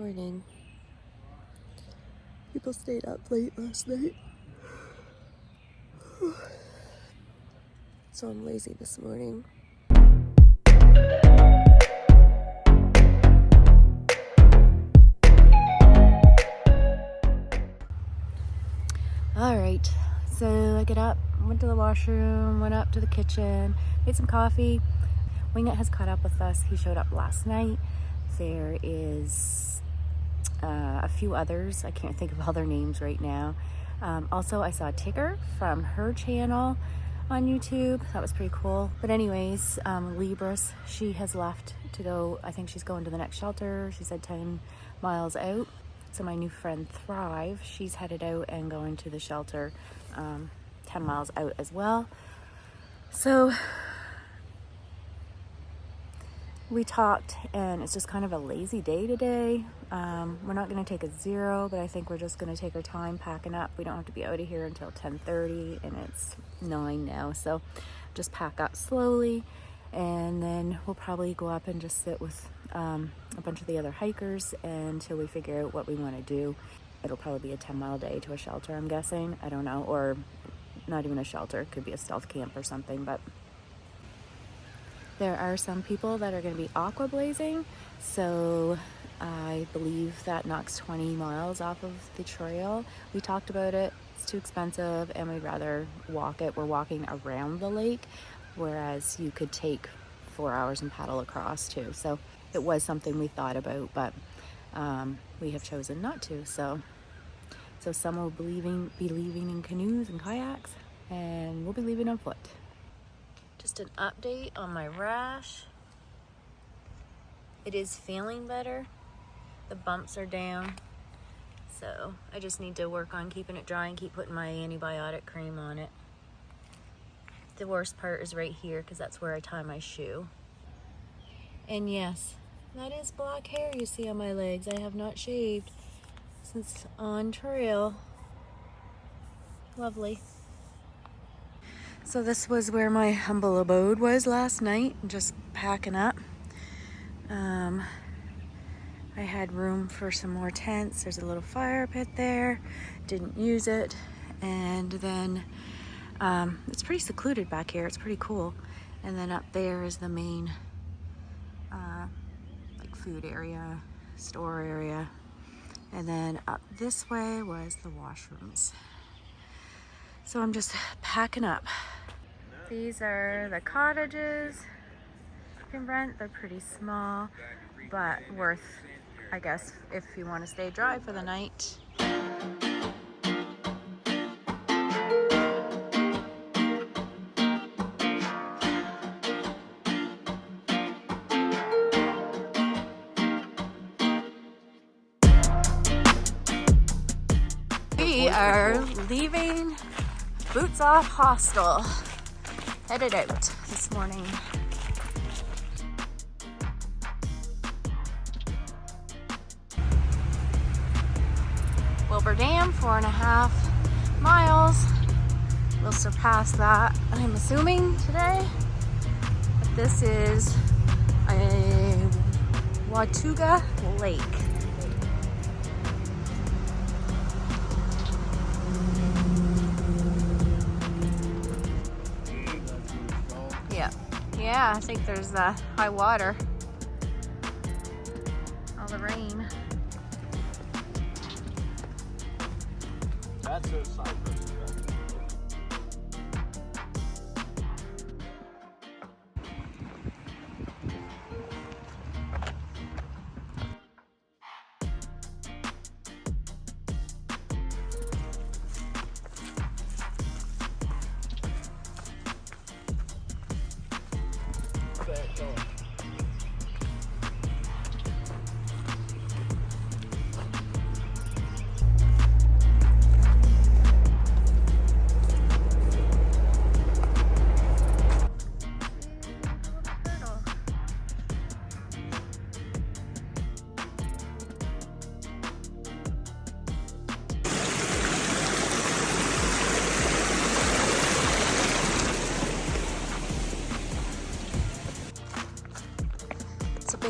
Morning. People stayed up late last night, so I'm lazy this morning. Alright, so I get up, went to the washroom, went up to the kitchen, made some coffee. Wingett has caught up with us. He showed up last night. There is a few others. I can't think of all their names right now. Also, I saw Tigger from her channel on YouTube. That was pretty cool. But anyways, Libris, she has left to go. I think she's going to the next shelter. She said 10 miles out. So my new friend Thrive, she's headed out and going to the shelter 10 miles out as well. So we talked, and it's just kind of a lazy day today. We're not going to take a 0, but I think we're just going to take our time packing up. We don't have to be out of here until 10:30, and it's 9 now. So just pack up slowly, and then we'll probably go up and just sit with a bunch of the other hikers until we figure out what we want to do. It'll probably be a 10-mile day to a shelter, I'm guessing. I don't know, or not even a shelter. It could be a stealth camp or something, but there are some people that are going to be aqua blazing, so I believe that knocks 20 miles off of the trail. We talked about it. It's too expensive, and we'd rather walk it. We're walking around the lake, whereas you could take 4 hours and paddle across too. So it was something we thought about, but we have chosen not to. So some will be leaving in canoes and kayaks, and we'll be leaving on foot. Just an update on my rash. It is feeling better. The bumps are down. So I just need to work on keeping it dry and keep putting my antibiotic cream on it. The worst part is right here because that's where I tie my shoe. And yes, that is black hair you see on my legs. I have not shaved since on trail. Lovely. So this was where my humble abode was last night, just packing up. I had room for some more tents. There's a little fire pit there, didn't use it. And then it's pretty secluded back here, it's pretty cool. And then up there is the main like food area, store area. And then up this way was the washrooms. So I'm just packing up. These are the cottages you can rent. They're pretty small, but worth, I guess, if you want to stay dry for the night. We are leaving Boots Off Hostel. Headed out this morning. Wilbur Dam, 4.5 miles. We'll surpass that, I'm assuming, today. But this is a Wautuga Lake. Yeah, I think there's high water. All the rain. That's a cypress.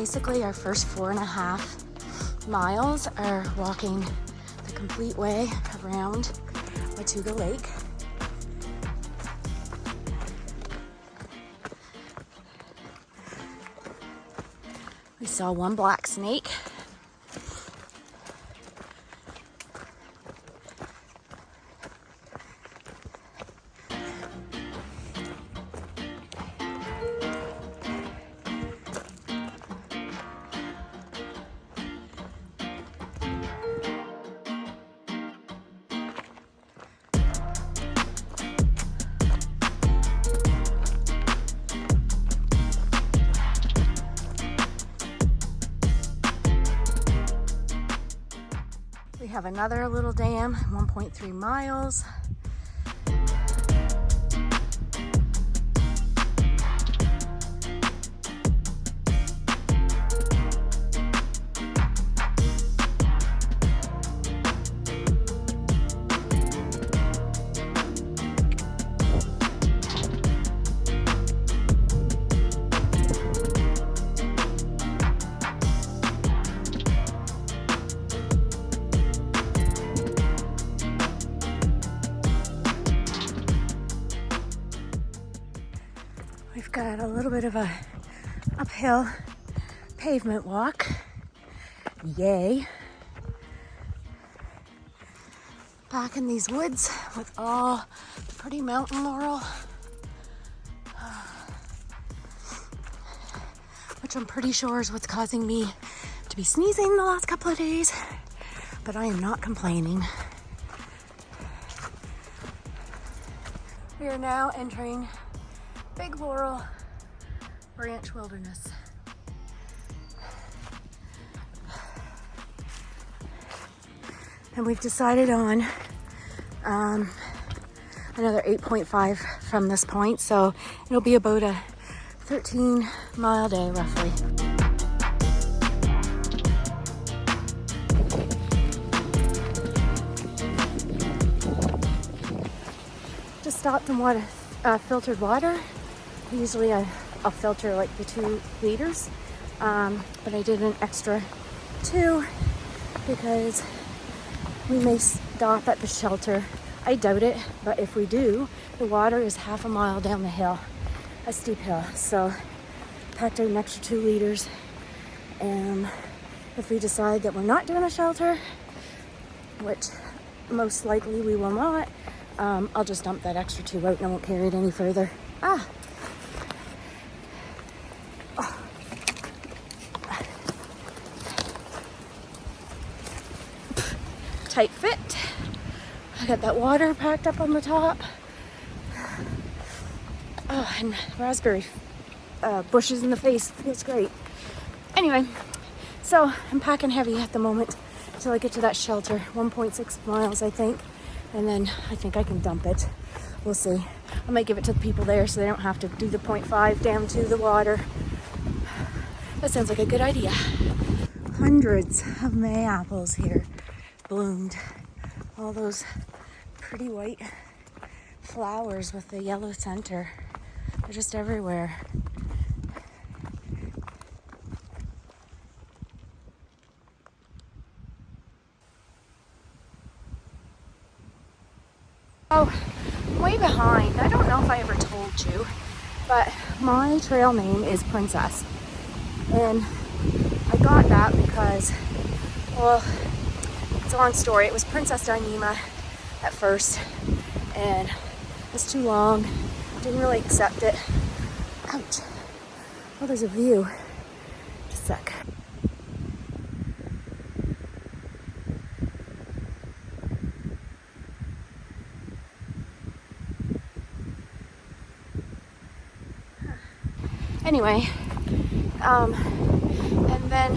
basically our first 4.5 miles are walking the complete way around Wautuga Lake. We saw one black snake. We have another little dam, 1.3 miles. We've got a little bit of a uphill pavement walk. Yay. Back in these woods with all the pretty mountain laurel, which I'm pretty sure is what's causing me to be sneezing the last couple of days, but I am not complaining. We are now entering Big Laurel Branch Wilderness. And we've decided on another 8.5 from this point, so it'll be about a 13-mile day roughly. Just stopped and water, filtered water. Usually I'll filter like the 2 liters, but I did an extra 2 because we may stop at the shelter. I doubt it, but if we do, the water is half a mile down the hill, a steep hill. So packed out an extra 2 liters. And if we decide that we're not doing a shelter, which most likely we will not, I'll just dump that extra 2 out and I won't carry it any further. Tight fit. I got that water packed up on the top. Oh, and raspberry bushes in the face. Feels great. Anyway, so I'm packing heavy at the moment till I get to that shelter. 1.6 miles, I think. And then I think I can dump it. We'll see. I might give it to the people there so they don't have to do the 0.5 down to the water. That sounds like a good idea. Hundreds of May apples here bloomed. All those pretty white flowers with the yellow center. They're just everywhere. Oh, I'm way behind. I don't know if I ever told you, but my trail name is Princess. And I got that because, well, it's a long story. It was Princess Dyneema at first, and it was too long. Didn't really accept it. Ouch. Oh, there's a view. Just a sec. Anyway, and then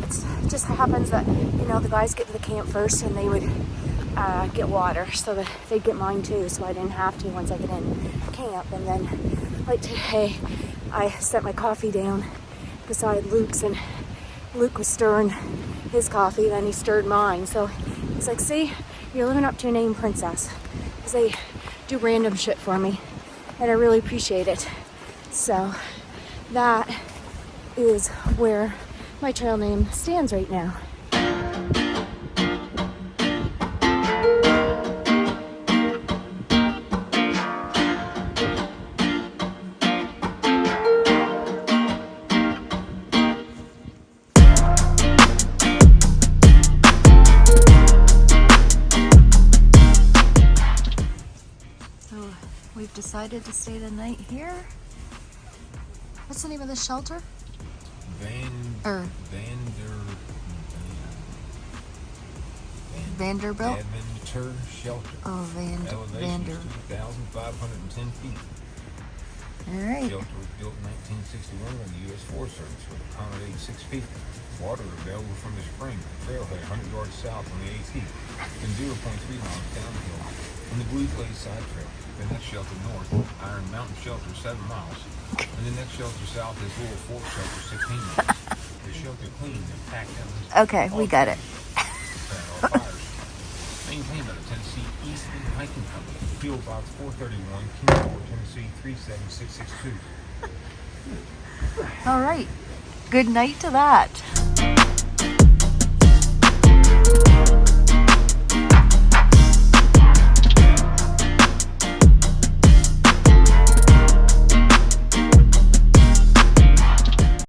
it just happens that, you know, the guys get to the camp first and they would get water, so that they'd get mine too, so I didn't have to once I get in camp. And then, like today, I set my coffee down beside Luke's, and Luke was stirring his coffee, then he stirred mine. So he's like, see, you're living up to your name, Princess, because they do random shit for me, and I really appreciate it. So that is where my trail name stands right now. So we've decided to stay the night here. What's the name of the shelter? Vanderbilt? Vandeventer Shelter. Oh, Elevation Vander. 2,510 feet. All right. Shelter was built in 1961 by the U.S. Forest Service to accommodate 6 people. Water available from the spring. Trailhead 100 yards south on the AT and 0.3 miles downhill on the Blue Clay Side Trail. The next shelter north, Iron Mountain Shelter, 7 miles. And the next shelter south is Little Fork Shelter, 16 miles. The shelter cleaned and packed out. Okay, we got it. Maintained by the Tennessee Eastern Hiking Company. Field Box 431, Kingsport, Tennessee 37662. All right. Good night to that.